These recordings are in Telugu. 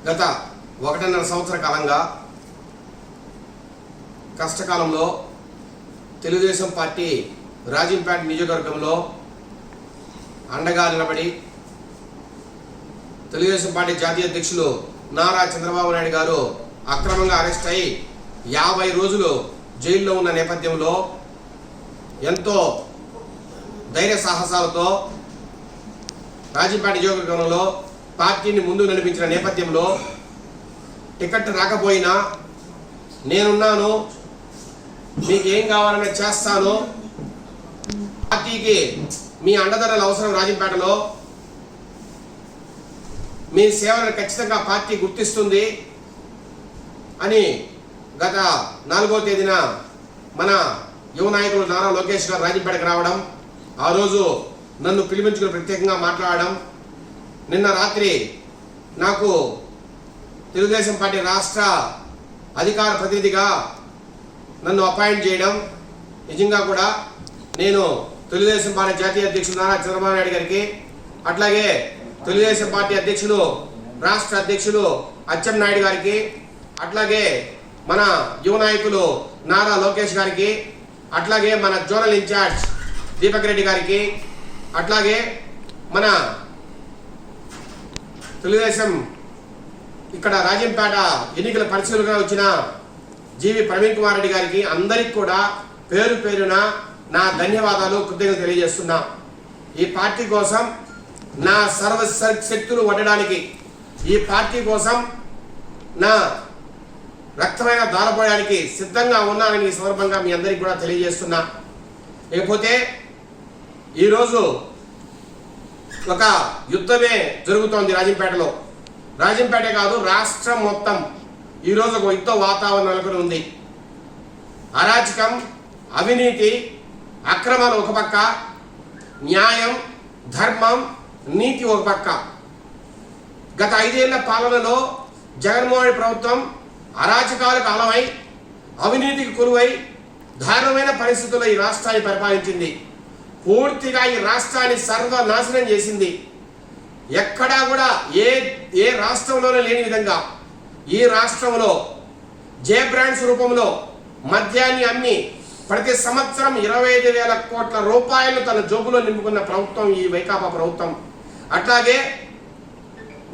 గత 1.5 సంవత్సర కాలంగా కష్టకాలంలో తెలుగుదేశం పార్టీ రాజంపేట నియోజకవర్గంలో అండగా నిలబడి తెలుగుదేశం పార్టీ జాతీయ అధ్యక్షులు నారా చంద్రబాబు నాయుడు గారు అక్రమంగా అరెస్ట్ అయి 50 రోజులు జైల్లో ఉన్న నేపథ్యంలో ఎంతో ధైర్య సాహసాలతో రాజంపేట నియోజకవర్గంలో పార్టీని ముందుకు నడిపించిన నేపథ్యంలో టికెట్ రాకపోయినా నేనున్నాను, మీకు ఏం కావాలని చేస్తాను, పార్టీకి మీ అండదండలు అవసరం, రాజంపేటలో మీ సేవలను ఖచ్చితంగా పార్టీ గుర్తిస్తుంది అని గత 4వ తేదీన మన యువ నాయకులు నారా లోకేష్ గారు రాజంపేటకు రావడం, ఆ రోజు నన్ను పిలిపించుకుని ప్రత్యేకంగా మాట్లాడడం, నిన్న రాత్రి నాకు తెలుగుదేశం పార్టీ రాష్ట్ర అధికార ప్రతినిధిగా నన్ను అపాయింట్ చేయడం, నిజంగా కూడా నేను తెలుగుదేశం పార్టీ జాతీయ అధ్యక్షులు నారా చంద్రబాబు నాయుడు గారికి, అట్లాగే తెలుగుదేశం పార్టీ అధ్యక్షులు రాష్ట్ర అధ్యక్షులు అచ్చెన్నాయుడు గారికి, అట్లాగే మన యువ నాయకులు నారా లోకేష్ గారికి, అట్లాగే మన జోనల్ ఇన్ఛార్జ్ దీపక్ రెడ్డి గారికి, అట్లాగే మన తెలుగుదేశం ఇక్కడ రాజంపేట ఎన్నికల పరిశీలనగా వచ్చిన జీవి ప్రవీణ్ కుమార్ రెడ్డి గారికి, అందరికి కూడా పేరు పేరున నా ధన్యవాదాలు, కృతజ్ఞతలు తెలియజేస్తున్నా. ఈ పార్టీ కోసం నా సర్వశక్తులు వడ్డడానికి, ఈ పార్టీ కోసం నా రక్తమైన దారపోయడానికి సిద్ధంగా ఉన్నానని ఈ సందర్భంగా మీ అందరికీ కూడా తెలియజేస్తున్నా. లేకపోతే ఈరోజు ఒక యుద్ధమే జరుగుతోంది రాజంపేటలో. రాజంపేటే కాదు, రాష్ట్రం మొత్తం ఈరోజు ఒక యుద్ధ వాతావరణం నెలకొని ఉంది. అరాచకం, అవినీతి, అక్రమాలు ఒక పక్క, న్యాయం, ధర్మం, నీతి ఒక పక్క. గత 5 ఏళ్ల పాలనలో జగన్మోహన్ ప్రభుత్వం అరాచకాలకు అలమై, అవినీతికి కొలువై దారుణమైన పరిస్థితుల్లో ఈ రాష్ట్రాన్ని పరిపాలించింది. పూర్తిగా ఈ రాష్ట్రాన్ని సర్వనాశనం చేసింది. ఎక్కడా కూడా ఏ రాష్ట్రంలోనే లేని విధంగా ఈ రాష్ట్రంలో జే బ్రాండ్స్ రూపంలో మద్యాన్ని అమ్మి ప్రతి సంవత్సరం 25,000 కోట్ల రూపాయలు తన జోబులో నింపుకున్న ప్రభుత్వం ఈ వైకాపా ప్రభుత్వం. అట్లాగే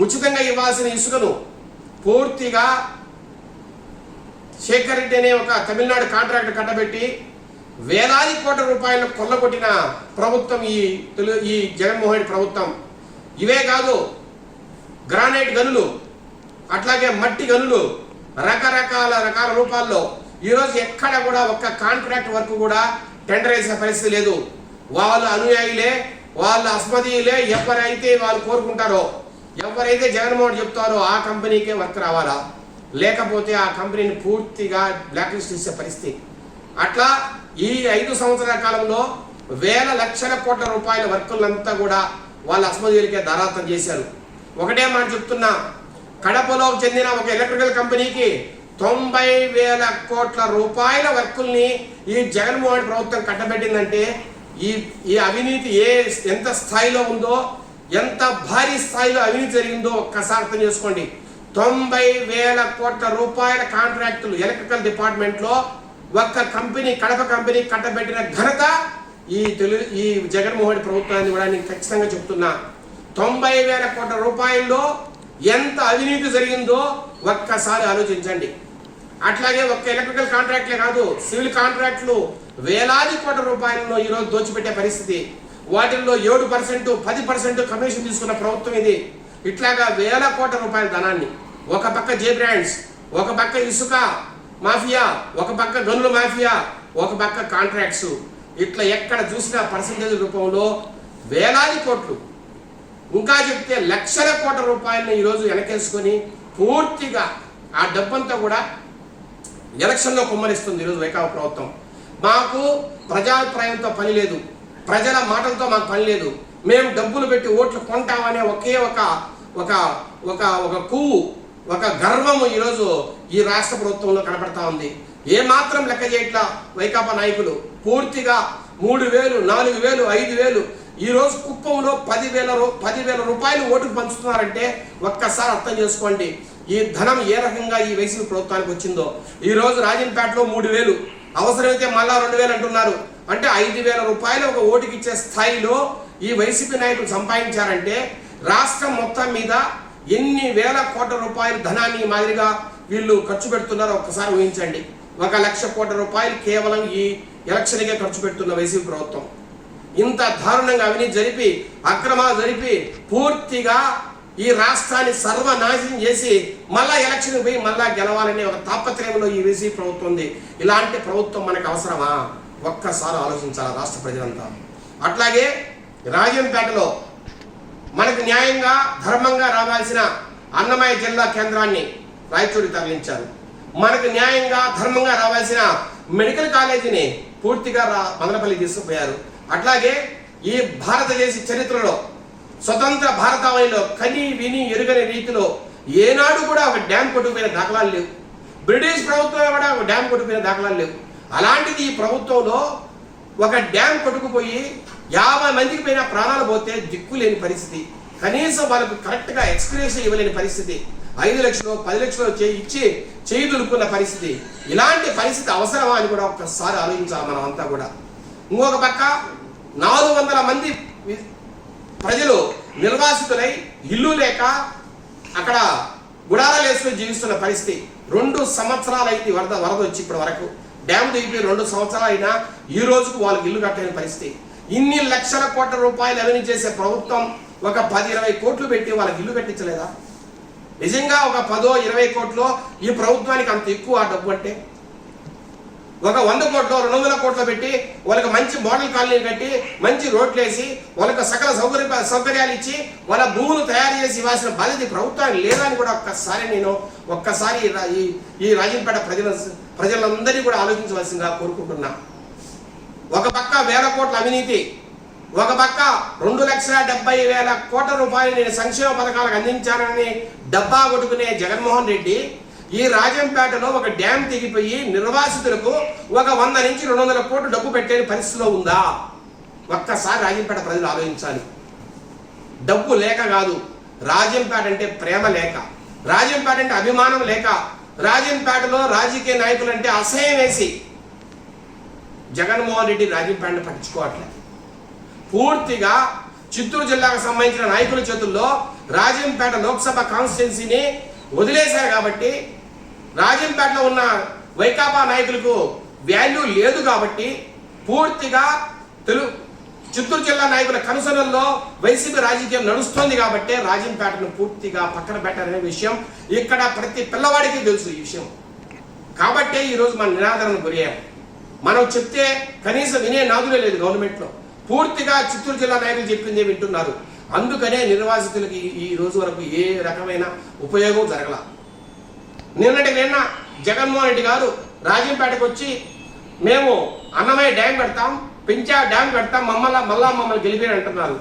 ఉచితంగా ఇవ్వాల్సిన ఇసుకను పూర్తిగా శేఖర్ రెడ్డి అనే ఒక తమిళనాడు కాంట్రాక్టర్ కట్టబెట్టి వేలాది కోట్ల రూపాయలు కొల్లగొట్టిన ప్రభుత్వం ఈ జగన్మోహన్ ప్రభుత్వం. ఇవే కాదు, గ్రానైట్ గనులు, అట్లాగే మట్టి గనులు, రకరకాల రూపాల్లో ఈరోజు ఎక్కడ కూడా ఒక్క కాంట్రాక్ట్ వర్క్ కూడా టెండర్ వేసే పరిస్థితి లేదు. వాళ్ళ అనుయాయులే, వాళ్ళ అస్మదీయులే, ఎవరైతే వాళ్ళు కోరుకుంటారో, ఎవరైతే జగన్మోహన్ చెప్తారో ఆ కంపెనీకే వర్క్ రావాలా, లేకపోతే ఆ కంపెనీని పూర్తిగా బ్లాక్ లిస్ట్ ఇచ్చే పరిస్థితి. అట్లా ఈ 5 సంవత్సరాల కాలంలో వేల లక్షల కోట్ల రూపాయల వర్కులంతా కూడా వాళ్ళ అస్మదీయులకే ధారాతం చేశారు. ఒకటే మాట చెప్తున్నా, కడపలో చెందిన ఒక ఎలక్ట్రికల్ కంపెనీకి 90,000 కోట్ల రూపాయల వర్కుల్ని ఈ జగన్మోహన్ ప్రభుత్వం కట్టబెట్టిందంటే ఈ అవినీతి ఎంత స్థాయిలో ఉందో, ఎంత భారీ స్థాయిలో అవినీతి జరిగిందో ఒక్కసారి అర్థం చేసుకోండి. 90,000 కోట్ల రూపాయల కాంట్రాక్టులు ఎలక్ట్రికల్ డిపార్ట్మెంట్లో ఒక్క కంపెనీ, కడప కంపెనీ కట్టబెట్టిన ఘనత ఈ జగన్మోహన్ ప్రభుత్వాన్ని కూడా నేను ఖచ్చితంగా చెప్తున్నా. 90,000 కోట్ల రూపాయల్లో ఎంత అవినీతి జరిగిందో ఒక్కసారి ఆలోచించండి. అట్లాగే ఒక్క ఎలక్ట్రికల్ కాంట్రాక్ట్లే కాదు, సివిల్ కాంట్రాక్టులు వేలాది కోట్ల రూపాయలను ఈరోజు దోచిపెట్టే పరిస్థితి. వాటిల్లో 7%, 10% కమిషన్ తీసుకున్న ప్రభుత్వం ఇది. ఇట్లాగా వేల కోట్ల రూపాయల ధనాన్ని, ఒక పక్క జే బ్రాండ్స్, ఒక పక్క ఇసుక మాఫియా, ఒక పక్క గనుల మాఫియా, ఒక పక్క కాంట్రాక్ట్స్, ఇట్లా ఎక్కడ చూసినా పర్సంటేజ్ రూపంలో వేలాది కోట్లు, ఇంకా చెప్తే లక్షల కోట్ల రూపాయలను ఈరోజు వెనకేసుకొని పూర్తిగా ఆ డబ్బంతా కూడా ఎలక్షన్లో కుమ్మరిస్తుంది ఈరోజు వైకాపా ప్రభుత్వం. మాకు ప్రజాభిప్రాయంతో పని లేదు, ప్రజల మాటలతో మాకు పని లేదు, మేము డబ్బులు పెట్టి ఓట్లు కొంటామనే ఒకే ఒక కొవ్వు, ఒక గర్వము ఈరోజు ఈ రాష్ట్ర ప్రభుత్వంలో కనపడతా ఉంది. ఏమాత్రం లెక్క చేయట్లా వైకాపా నాయకులు. పూర్తిగా 3,000, 4,000, 5,000 ఈరోజు కుప్పంలో 10,000 రూపాయలు ఓటుకు పంచుతున్నారంటే ఒక్కసారి అర్థం చేసుకోండి ఈ ధనం ఏ రకంగా ఈ వైసీపీ ప్రభుత్వానికి వచ్చిందో. ఈరోజు రాజంపేటలో 3,000, అవసరమైతే మళ్ళా 2,000 అంటున్నారు. అంటే 5,000 రూపాయలు ఒక ఓటుకి ఇచ్చే స్థాయిలో ఈ వైసీపీ నాయకులు సంపాదించారంటే రాష్ట్రం మొత్తం మీద ఎన్ని వేల కోట్ల రూపాయల ధనాన్ని మాదిరిగా వీళ్ళు ఖర్చు పెడుతున్నారో ఒక్కసారి ఊహించండి. 1,00,000 కోట్ల రూపాయలు కేవలం ఈ ఎలక్షన్కే ఖర్చు పెడుతున్న వైసీపీ ప్రభుత్వం ఇంత దారుణంగా అవినీతి జరిపి అక్రమాలు జరిపి పూర్తిగా ఈ రాష్ట్రాన్ని సర్వనాశనం చేసి మళ్ళా ఎలక్షన్ పోయి మళ్ళా గెలవాలనే ఒక తాపత్రయంలో ఈ వైసీపీ ప్రభుత్వం ఉంది. ఇలాంటి ప్రభుత్వం మనకు అవసరమా? ఒక్కసారి ఆలోచించాలి రాష్ట్ర ప్రజలంతా. అట్లాగే రాజంపేటలో మనకు న్యాయంగా ధర్మంగా రావాల్సిన అన్నమయ్య జిల్లా కేంద్రాన్ని రాయచూడికి తరలించారు. మనకు న్యాయంగా ధర్మంగా రావాల్సిన మెడికల్ కాలేజీని పూర్తిగా మదనపల్లి తీసుకుపోయారు. అట్లాగే ఈ భారతదేశ చరిత్రలో స్వతంత్ర భారతావనిలో కని విని ఎరుగని రీతిలో ఏనాడు కూడా ఒక డ్యామ్ కొట్టుకుపోయిన దాఖలాలు లేవు. బ్రిటిష్ ప్రభుత్వం కూడా ఒక డ్యామ్ కొట్టుకుపోయిన దాఖలాలు లేవు. అలాంటిది ఈ ప్రభుత్వంలో ఒక డ్యామ్ కొట్టుకుపోయి 50 మందికి పైన ప్రాణాలు పోతే దిక్కు లేని పరిస్థితి. కనీసం వాళ్ళకు కరెక్ట్గా ఎక్స్ప్రెషన్ ఇవ్వలేని పరిస్థితి. 5 లక్షలు 10 లక్షలు ఇచ్చి చేయి దులుపుకున్న పరిస్థితి. ఇలాంటి పరిస్థితి అవసరమా అని కూడా ఒక్కసారి ఆలోచించాలి మనం అంతా కూడా. ఇంకొక పక్క 400 మంది ప్రజలు నిర్వాసితులై ఇల్లు లేక అక్కడ గుడారాలు వేసుకొని జీవిస్తున్న పరిస్థితి. 2 సంవత్సరాలు అయింది వరద వచ్చి ఇప్పటి వరకు. డ్యామ్ దిగిపోయి 2 సంవత్సరాలు అయినా ఈ రోజుకు వాళ్ళకి ఇల్లు కట్టలేని పరిస్థితి. ఇన్ని లక్షల కోట్ల రూపాయలు అవినీతి చేసే ప్రభుత్వం ఒక 10-20 కోట్లు పెట్టి వాళ్ళకి ఇల్లు కట్టించలేదా? నిజంగా ఒక 10-20 కోట్లు ఈ ప్రభుత్వానికి అంత ఎక్కువ ఆ డబ్బు అంటే ఒక 100 కోట్లు 200 కోట్లు పెట్టి వాళ్ళకి మంచి మోడల్ కాలనీ కట్టి మంచి రోడ్లు వేసి వాళ్ళకి సకల సౌకర్యాలు ఇచ్చి వాళ్ళ భూములు తయారు చేసి ఇవ్వాల్సిన బాధ్యత ప్రభుత్వానికి లేదా అని కూడా ఒక్కసారి ఈ రాజంపేట ప్రజలందరినీ కూడా ఆలోచించవలసిందిగా కోరుకుంటున్నా. ఒక పక్క 1000 కోట్ల అవినీతి, ఒక పక్క 2,70,000 కోట్ల రూపాయలు నేను సంక్షేమ పథకాలకు అందించానని డబ్బా కొట్టుకునే జగన్మోహన్ రెడ్డి ఈ రాజంపేటలో ఒక డ్యామ్ తెగిపోయి నిర్వాసితులకు ఒక 100 నుంచి 200 కోట్లు డబ్బు పెట్టే పరిస్థితిలో ఉందా? ఒక్కసారి రాజంపేట ప్రజలు ఆలోచించాలి. డబ్బు లేక కాదు, రాజంపేట అంటే ప్రేమ లేక, రాజంపేట అంటే అభిమానం లేక, రాజంపేటలో రాజకీయ నాయకులు అంటే అసహ్యం వేసి జగన్మోహన్ రెడ్డి రాజంపేటను పట్టించుకోవట్లేదు. పూర్తిగా చిత్తూరు జిల్లాకు సంబంధించిన నాయకుల చేతుల్లో రాజంపేట లోక్సభ కాన్స్టిట్యున్సీని వదిలేశారు కాబట్టి రాజంపేటలో ఉన్న వైకాపా నాయకులకు వాల్యూ లేదు కాబట్టి పూర్తిగా చిత్తూరు జిల్లా నాయకుల కనుసనల్లో వైసీపీ రాజకీయం నడుస్తోంది కాబట్టి రాజంపేటను పూర్తిగా పక్కన పెట్టారనే విషయం ఇక్కడ ప్రతి పిల్లవాడికి తెలుసు ఈ విషయం. కాబట్టే ఈరోజు మన నిరాదరణ గురయ్యాం. మనం చెప్తే కనీసం వినే నాదులే లేదు గవర్నమెంట్లో. పూర్తిగా చిత్తూరు జిల్లా నాయకులు చెప్పిందే వింటున్నారు. అందుకనే నిర్వాసితులకి ఈ రోజు వరకు ఏ రకమైన ఉపయోగం జరగల. నిన్న జగన్మోహన్ రెడ్డి గారు రాజంపేటకు వచ్చి మేము అన్నమయ్య డ్యామ్ కడతాం, పెంచా డ్యామ్ కడతాం, మమ్మల్ని గెలిపారు అంటున్నారు.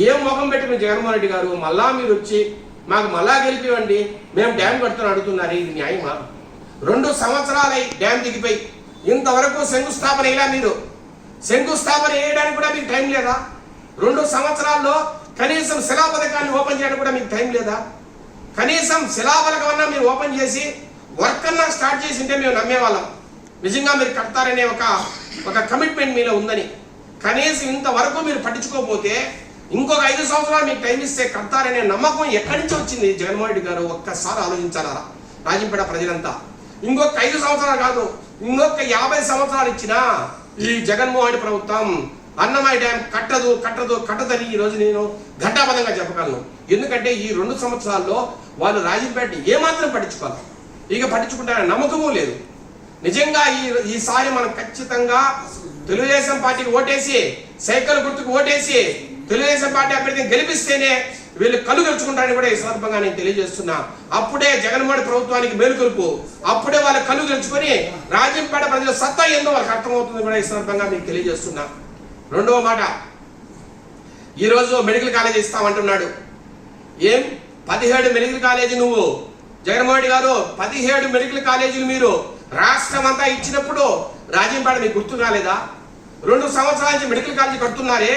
ఏం ముఖం పెట్టిన జగన్మోహన్ రెడ్డి గారు మళ్ళా మీరు వచ్చి మాకు మళ్ళా గెలిపివ్వండి మేము డ్యామ్ కడతాను అడుగుతున్నారు. ఇది న్యాయమా? 2 సంవత్సరాలై డ్యామ్ దిగిపోయి ఇంతవరకు శంకుస్థాపన ఇలా మీరు శంకుస్థాపన చేయడానికి కూడా మీకు టైం లేదా? 2 సంవత్సరాల్లో కనీసం శిలా పథకాన్ని ఓపెన్ చేయడానికి కూడా మీకు టైం లేదా? కనీసం శిలాపలకం అన్నా మీరు ఓపెన్ చేసి వర్క్ అన్నా స్టార్ట్ చేసి ఉంటే మేము నమ్మేవాళ్ళం నిజంగా మీరు కడతారనే ఒక కమిట్మెంట్ మీలో ఉందని. కనీసం ఇంతవరకు మీరు పట్టించుకోకపోతే ఇంకొక 5 సంవత్సరాలు మీకు టైం ఇస్తే కడతారనే నమ్మకం ఎక్కడి నుంచి వచ్చింది జగన్మోహన్ రెడ్డి గారు? ఒక్కసారి ఆలోచించాలా రాజంపేట ప్రజలంతా. ఇంకొక 5 సంవత్సరాలు కాదు, ఇంకొక 50 సంవత్సరాలు ఇచ్చినా ఈ జగన్మోహన్ రెడ్డి ప్రభుత్వం అన్నమయ్య డ్యామ్ కట్టదని ఈరోజు నేను ఘంటాపథంగా చెప్పగలను. ఎందుకంటే ఈ 2 సంవత్సరాల్లో వాళ్ళు రాజంపేట ఏమాత్రం పట్టించుకోవాలి, ఇక పట్టించుకుంటారనే నమ్మకమూ లేదు. నిజంగా ఈసారి మనం ఖచ్చితంగా తెలుగుదేశం పార్టీకి ఓటేసి సైకిల్ గుర్తుకు ఓటేసి తెలుగుదేశం పార్టీ అభ్యర్థిని గెలిపిస్తేనే వీళ్ళు కళ్ళు గెలుచుకుంటారని కూడా ఈ సందర్భంగా నేను తెలియజేస్తున్నా. అప్పుడే జగన్మోహన్ ప్రభుత్వానికి మేలుకొలుపు, అప్పుడే వాళ్ళ కళ్ళు గెలుచుకొని రాజంపేట ప్రజల సత్తా ఏందో వాళ్ళకి అర్థమవుతుంది కూడా ఈ సందర్భంగా మీకు తెలియజేస్తున్నా. రెండవ మాట, ఈరోజు మెడికల్ కాలేజ్ ఇస్తామంటున్నాడు. ఏం 17 మెడికల్ కాలేజీ నువ్వు జగన్మోహన్ రెడ్డి గారు 17 మెడికల్ కాలేజీలు మీరు రాష్ట్రం అంతా ఇచ్చినప్పుడు రాజంపేట మీకు గుర్తు రాలేదా? 2 సంవత్సరాల నుంచి మెడికల్ కాలేజీ కడుతున్నారే,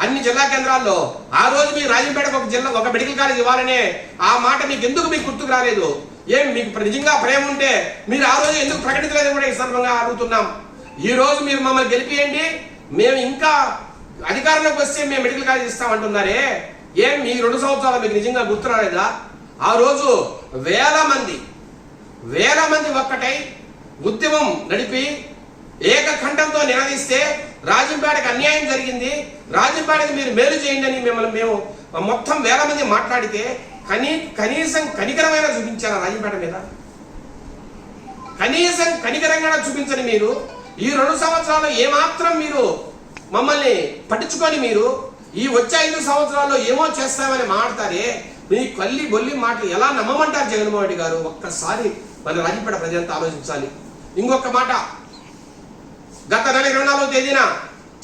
అన్ని జిల్లా కేంద్రాల్లో ఆ రోజు మీ రాజంపేటకు ఒక మెడికల్ కాలేజ్ ఇవ్వాలనే ఆ మాట మీకు గుర్తుకు రాలేదు? ఏం మీకు నిజంగా ప్రేమ ఉంటే మీరు ఆ రోజు ఎందుకు ప్రకటించలేదని కూడా ఈ సందర్భంగా అడుగుతున్నాం. ఈ రోజు మీరు మమ్మల్ని గెలిపియండి, మేము ఇంకా అధికారంలోకి వస్తే మేము మెడికల్ కాలేజ్ ఇస్తామంటున్నారే, ఏం మీ 2 సంవత్సరాలు మీకు నిజంగా గుర్తు రాలేదా? ఆ రోజు వేల మంది ఒక్కటై ఉద్యమం నడిపి ఏకఖండంతో నిలదీస్తే రాజంపేటకు అన్యాయం జరిగింది, రాజంపేటకు మీరు మేలు చేయండి అని మేము మొత్తం వేల మంది మాట్లాడితే కనీసం కనికరమైన చూపించారా రాజంపేట మీద? కనీసం కనికరంగా చూపించని మీరు ఈ 2 సంవత్సరాల్లో ఏమాత్రం మీరు మమ్మల్ని పట్టించుకొని మీరు ఈ వచ్చే 5 సంవత్సరాల్లో ఏమో చేస్తామని మాట్లాడతారే, మీ కల్లి బొల్లి మాటలు ఎలా నమ్మమంటారు జగన్మోహన్ రెడ్డి గారు? ఒక్కసారి మన రాజంపేట ప్రజలంతా ఆలోచించాలి. ఇంకొక మాట, గత నెల 24వ తేదీన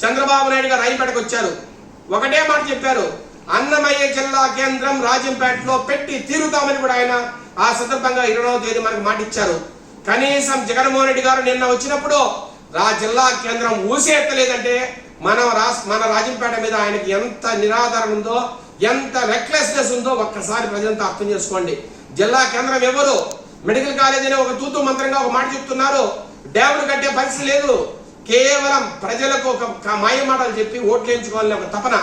చంద్రబాబు నాయుడు గారు రాజంపేటకు వచ్చారు. ఒకటే మాట చెప్పారు, అన్నమయ్య జిల్లా కేంద్రం రాజంపేటలో పెట్టి తీరుతామని కూడా ఆయన ఆ సందర్భంగా 20వ తేదీ మనకు మాట ఇచ్చారు. కనీసం జగన్మోహన్ రెడ్డి గారు నిన్న వచ్చినప్పుడు జిల్లా కేంద్రం ఊసే ఎత్తలేదంటే మన రాజంపేట మీద ఆయనకి ఎంత నిరాదరణ ఉందో, ఎంత రెక్లెస్నెస్ ఉందో ఒక్కసారి ప్రజలంతా అర్థం చేసుకోండి. జిల్లా కేంద్రం ఎవరు? మెడికల్ కాలేజ్ అనే ఒక తూతు మంత్రంగా ఒక మాట చెప్తున్నారు. డ్యాములు కట్టే పరిస్థితి లేదు, కేవలం ప్రజలకు ఒక మాయ మాటలు చెప్పి ఓట్లు వేయించుకోవాలని ఒక తపన,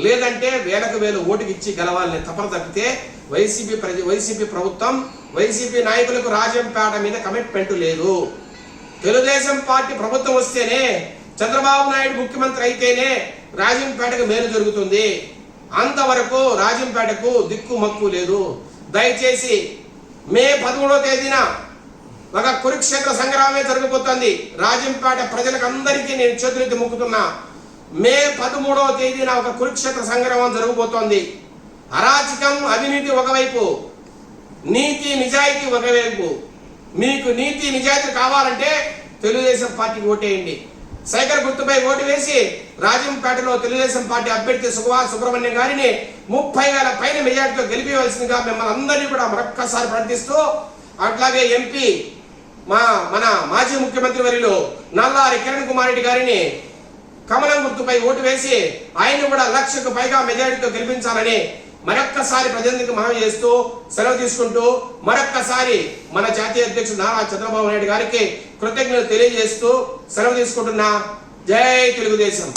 లేదంటే వేలకు వేలు ఓటుకి ఇచ్చి గెలవాలని తపన తప్పితే వైసీపీ ప్రభుత్వం, వైసీపీ నాయకులకు రాజంపేట మీద కమిట్మెంట్ లేదు. తెలుగుదేశం పార్టీ ప్రభుత్వం వస్తేనే, చంద్రబాబు నాయుడు ముఖ్యమంత్రి అయితేనే రాజంపేటకు మేలు జరుగుతుంది. అంతవరకు రాజంపేటకు దిక్కు మక్కు లేదు. దయచేసి మే 13వ తేదీన ఒక కురుక్షేత్ర సంగ్రామే జరగబోతోంది. రాజంపేట ప్రజలకు అందరికీ నేను చేతులెత్తి మొక్కుతున్నా, మే 13వ తేదీన ఒక కురుక్షేత్ర సంగ్రామం జరగబోతోంది. అరాచకం అవినీతి ఒకవైపు, నీతి నిజాయితీ ఒకవైపు. మీకు నీతి నిజాయితీ కావాలంటే తెలుగుదేశం పార్టీకి ఓటేయండి. సైకిల్ గుర్తుపై ఓటు వేసి రాజంపేటలో తెలుగుదేశం పార్టీ అభ్యర్థి సుబ్రహ్మణ్యం గారిని 30,000 పైన మెజార్టీతో గెలిపించవలసిందిగా మిమ్మల్ని అందరినీ కూడా మరొక్కసారి ప్రార్థిస్తూ, అట్లాగే ఎంపీ మన మాజీ ముఖ్యమంత్రి వర్యులు నల్లారి కిరణ్ కుమార్ రెడ్డి గారిని కమలం గుర్తుపై ఓటు వేసి ఆయన కూడా 1,00,000కు పైగా మెజారిటీతో గెలిపించాలని మరొక్కసారి ప్రజలకు మనవి చేస్తూ సెలవు తీసుకుంటూ, మరొక్కసారి మన జాతీయ అధ్యక్షుడు నారా చంద్రబాబు నాయుడు గారికి కృతజ్ఞతలు తెలియజేస్తూ సెలవు తీసుకుంటున్నా. జై తెలుగుదేశం.